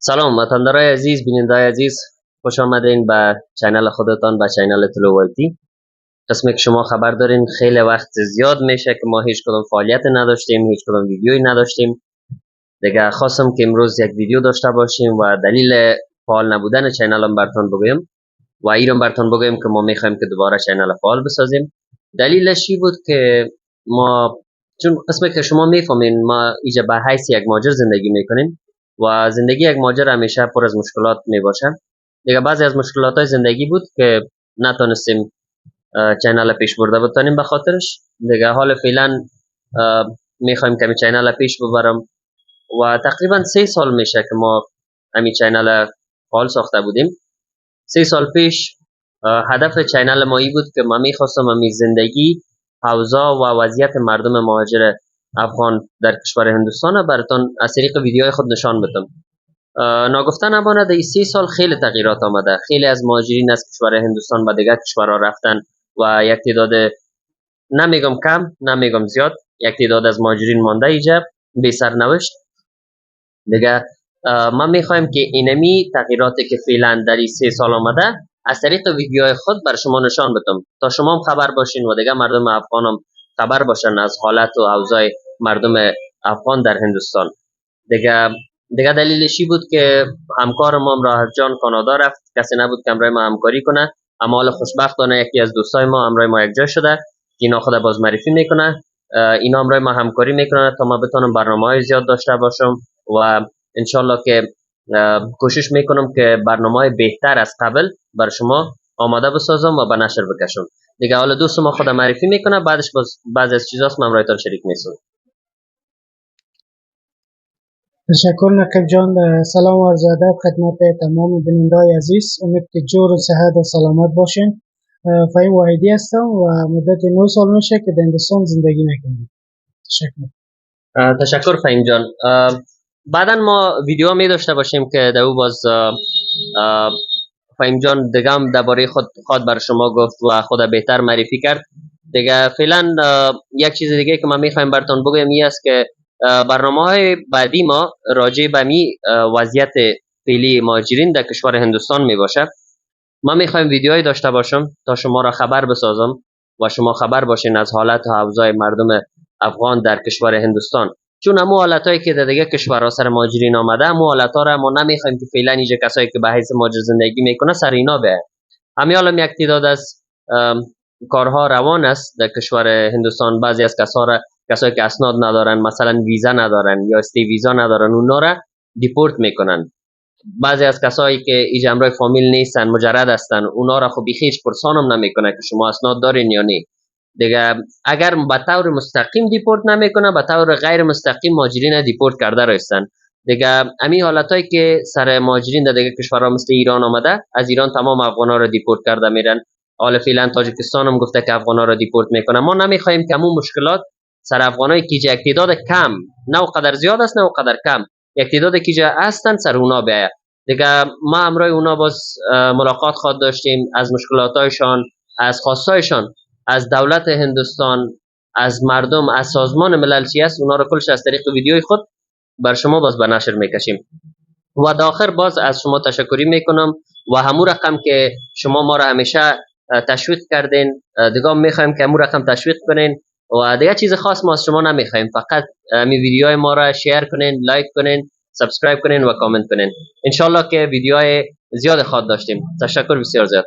سلام وطندارای عزیز، بینندای عزیز، خوش آمدین به چینل خودتان، به چینل تلوالتی. قسمی که شما خبر دارین خیلی وقت زیاد میشه که ما هیچ کدام فعالیت نداشتیم، هیچ کدام ویدیویی نداشتیم. دیگه خواستم که امروز یک ویدیو داشته باشیم و دلیل فعال نبودن چینلم براتون بگویم و ایرم براتون بگویم که ما میخوایم که دوباره چینل فعال بسازیم. دلیلش این بود که ما چون قسمی که شما میفهمین ما اینجا به حیث یک مهاجر زندگی میکنیم و زندگی یک مهاجر همیشه پر از مشکلات می باشه. دیگه بعضی از مشکلات های زندگی بود که نتونستیم چینل پیش برده بتانیم به خاطرش. دیگه حال فعلا میخوایم که چینل پیش ببرم و تقریبا 3 سال میشه که ما همین چینل فعال ساخته بودیم. 3 سال پیش هدف چینل ما این بود که ما میخواستم همین زندگی، اوضاع و وضعیت مردم مهاجر افغان در کشور هندوستان براتون از طریق ویدیوهای خود نشان بدم. ناگفته نماند در 3 سال خیلی تغییرات آمده. خیلی از مهاجرین از کشور هندوستان به دیگر کشورها رفتن و یک تعداد، نمیگم کم نمیگم زیاد، یک تعداد از مهاجرین مانده اینجا بی سرنوشت. دیگه ما میخوایم که اینمی تغییراتی که فعلا در این 3 سال آمده از طریق ویدیوهای خود بر شما نشان بدم تا شما هم خبر باشین و دیگه مردم افغان هم خبر باشن از حالت و اوضاع مردم افغان در هندوستان. دیگه دلیلشی بود که همکارم هم راه جان کانادا رفت، کسی نبود که همراه ما همکاری کنه، اما حالا خوشبختانه یکی از دوستای ما همراه ما یک جا شده که اینا خود باز معرفی میکنه. اینا همراه ما همکاری میکنه تا ما بتونم برنامه‌های زیاد داشته باشم و انشالله که کوشش میکنم که برنامه‌های بهتر از قبل بر شما آماده بسازم و به نشر بکشم. دیگه حالا دوست ما خود معرفی میکنه، بعدش بعضی از چیزاست من همراهتان شریک میشم. تشکر نقیب جان. سلام و عرض ادب خدمت تمام بینندگان عزیز. امید که جور و صحت و سلامت باشین. فهیم واحدی هستم و مدت 9 سال میشه که در هندوستان زندگی میکنم. تشکر فهیم جان. بعدا ما ویدیو می داشته باشیم که در او باز فهیم جان دیگه هم درباره خود بر شما گفت و خود بهتر معرفی کرد. دیگه فعلا یک چیز دیگه که من میخوایم براتون بگم این است که برنامه‌های بعدی ما راجع به می وضعیت فعلی مهاجرین در کشور هندوستان می باشه. ما میخوایم ویدیوهایی داشته باشم تا شما را خبر بسازم و شما خبر باشین از حالت و اوضاع مردم افغان در کشور هندوستان. چون همون حالتایی که در دیگه کشورها سر مهاجرین آمده، همون حالتا را ما نمیخوایم که فعلا اینجا کسایی که به حیث مهاجر زندگی میکنه سر اینا بیاید. همین حالا یک تعداد از کارها روان است در کشور هندوستان. بعضی از کسایی که اسناد ندارن، مثلا ویزا ندارن یا استی ویزا ندارن، اونا را دیپورت میکنن. بعضی از کسایی که اینجا همراه فامیل نیستن، مجرد هستن، اونا را خب هیچ پرسانم نمیکنه که شما اسناد دارین یا نه. دیگه اگر به طور مستقیم دیپورت نمیکنه، به طور غیر مستقیم مهاجرین دیپورت کرده رایستن. دیگه همین حالتایی که سر مهاجرین در دیگه کشورها مثل ایران آمده، از ایران تمام افغانا را دیپورت کرده میرن. حالا فعلا تاجیکستان هم گفته که افغانا را دیپورت میکنه. ما نمیخوایم که همون مشکلات سر افغانایی که یک تعداد کم، نه اونقدر زیاد است نه اونقدر کم، یک تعداد که هستن سر اونا بیاید. دیگه ما همراه اونا باز ملاقات خواهد داشتیم، از مشکلاتایشان، از خواستایشان از دولت هندوستان، از مردم، از سازمان ملل چی است، اونا رو کلش از طریق ویدیوی خود بر شما باز به نشر میکشیم. و در آخر باز از شما تشکری میکنم و همون رقم که شما ما را همیشه تشویق کردین، دیگه میخوایم که همون رقم تشویق کنین و دیگه چیز خاص ما از شما نمیخوایم، فقط می ویدیوهای ما را شیر کنین، لایک کنین، سابسکرایب کنین و کامنت کنین. انشالله که ویدیوهای زیاد خواهد داشتیم. تشکر بسیار زیاد.